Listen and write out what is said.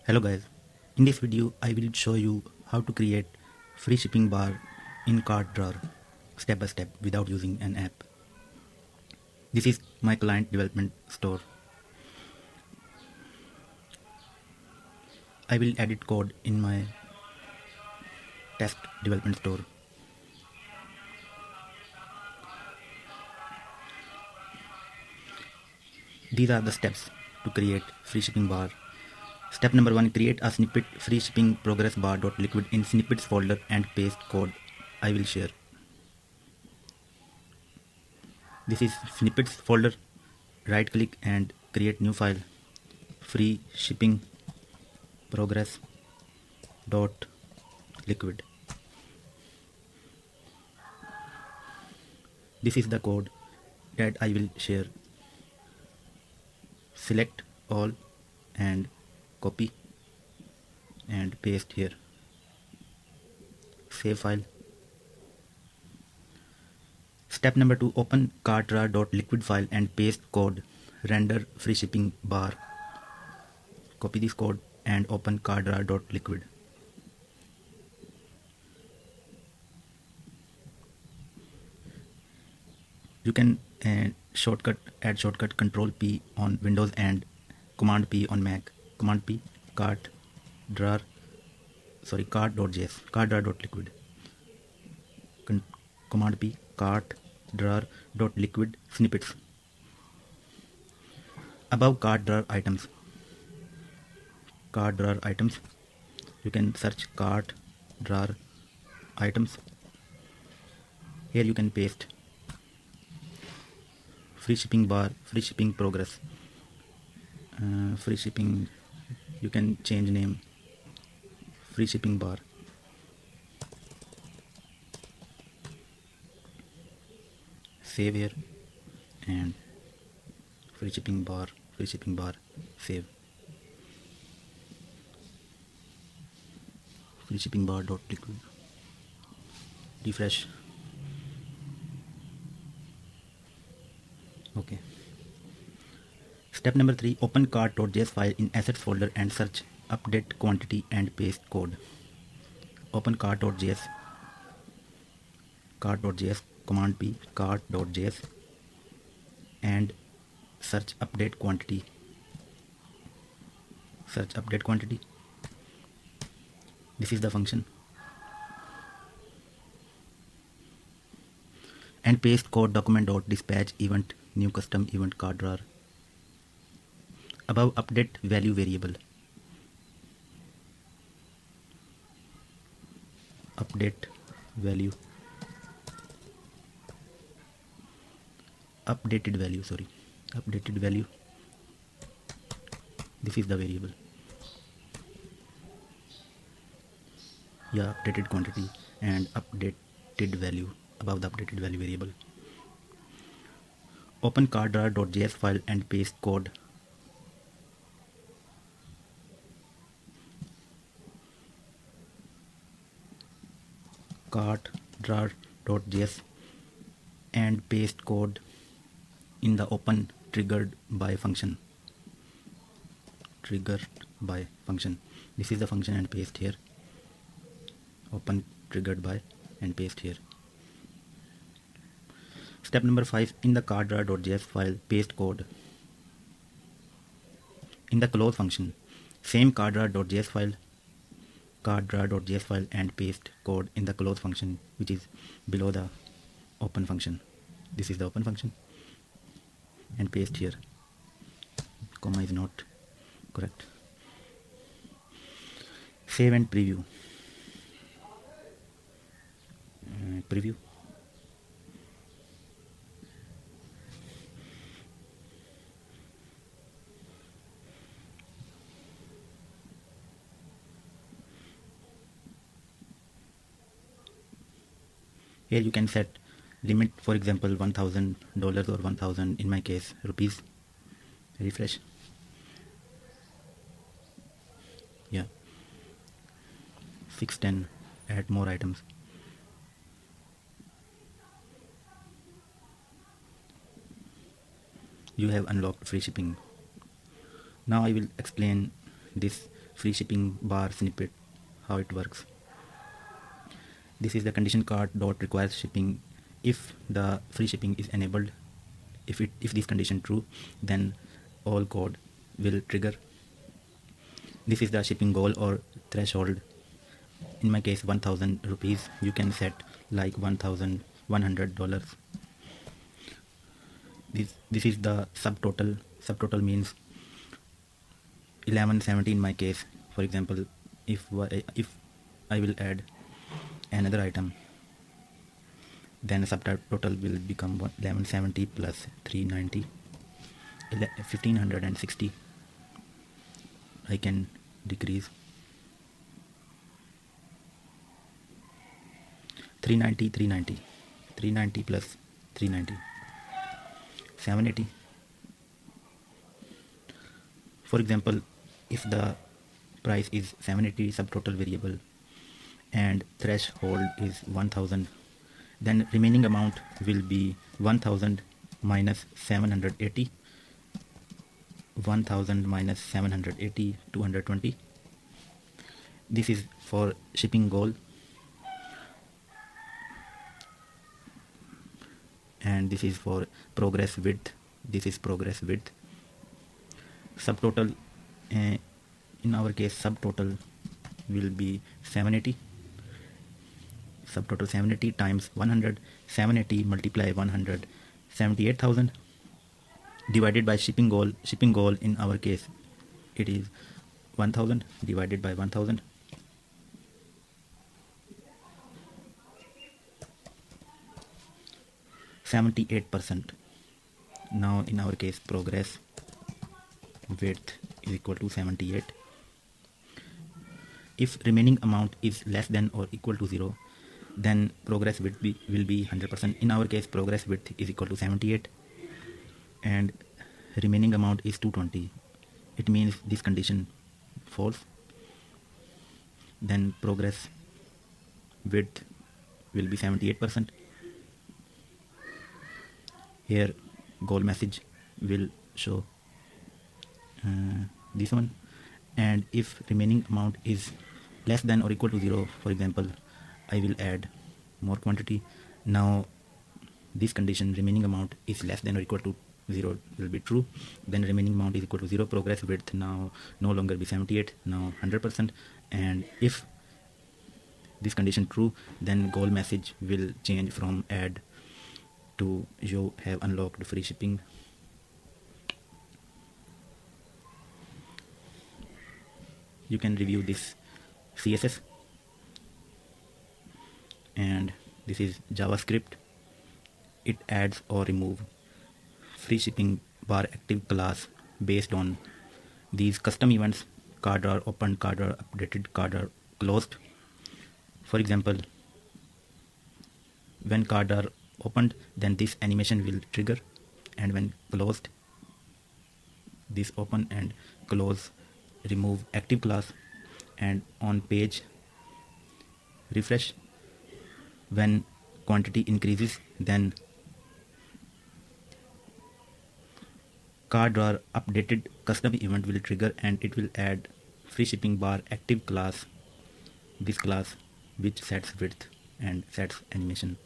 Hello guys, in this video I will show you how to create free shipping bar in cart drawer step by step without using an app. This is my client development store. I will edit code in my test development store. These are the steps to create free shipping bar. Step number 1, create a snippet free-shipping-progress-bar.liquid in snippets folder and paste code I will share. This is snippets folder. Right click and create new file, free shipping progress.liquid. This is the code that I will share. Select all and copy and paste here. Save file. Step number 2, open cart-drawer.liquid file and paste code render free shipping bar. Copy this code and open cart-drawer.liquid. You can add shortcut Control P on Windows and Command P on Mac. Command P cart.js, cart.liquid. Command P cart-drawer.liquid snippets. Above cart drawer items, you can search cart drawer items. Here you can paste free shipping bar, free shipping progress, free shipping. You can change name, free shipping bar. Save here and free shipping bar, save. Free shipping bar dot liquid. Refresh. Okay. Step number 3, open cart.js file in assets folder and search updateQuantity and paste code. Open cart.js, command P cart.js and search updateQuantity. This is the function. And paste code document.dispatchEvent new custom event cart drawer. Above update value variable. Updated value. This is the variable. Yeah, updated quantity and updated value above the updated value variable. Open cart-drawer.js file and paste code. Cart-drawer.js and paste code in the open triggeredBy function. This is the function and paste here. Open triggeredBy and paste here. Step number 5, in the cart-drawer.js file, paste code. In the close function, same cart-drawer.js file and paste code in the close function, which is below the open function. This is the open function and paste here. Comma is not correct. Save and preview. Here you can set limit, for example $1,000 or 1,000, in my case rupees. Refresh. Yeah, fix 10, add more items. You have unlocked free shipping. Now I will explain this free shipping bar snippet, how it works. This is the condition cart dot requires shipping. If the free shipping is enabled, if this condition true, then all code will trigger. This is the shipping goal or threshold. In my case, 1,000 rupees. You can set like $1,100. This is the subtotal. Subtotal means 1170 in my case. For example, if I will add another item, then the subtotal will become 1170 plus 390, 1560. I can decrease 390 plus 390, 780. For example, if the price is 780 subtotal variable and threshold is 1000, then remaining amount will be 1000 minus 780, 1000 minus 780, 220. This is for shipping goal, and this is for progress width. This is progress width. Subtotal, in our case, subtotal will be 780. Subtotal 780 times 100, 780 multiply 100, 78,000 divided by shipping goal. Shipping goal in our case, it is 1000 divided by 1000. %. Now in our case, progress width is equal to 78. If remaining amount is less than or equal to 0, then progress width will be 100%. In our case, progress width is equal to 78 and remaining amount is 220. It means this condition false. Then progress width will be 78%. Here goal message will show this one, and if remaining amount is less than or equal to 0, for example, I will add more quantity. Now this condition, remaining amount is less than or equal to 0, will be true. Then remaining amount is equal to 0. Progress width now no longer be 78, now 100%. And if this condition true, then goal message will change from add to you have unlocked free shipping. You can review this CSS, and this is JavaScript. It adds or remove free shipping bar active class based on these custom events: cart-drawer opened, cart-drawer updated, cart-drawer closed. For example, when cart-drawer opened, then this animation will trigger, and when closed, this open and close remove active class. And on page refresh, when quantity increases, then cart-drawer updated custom event will trigger, and it will add free shipping bar active class, this class which sets width and sets animation.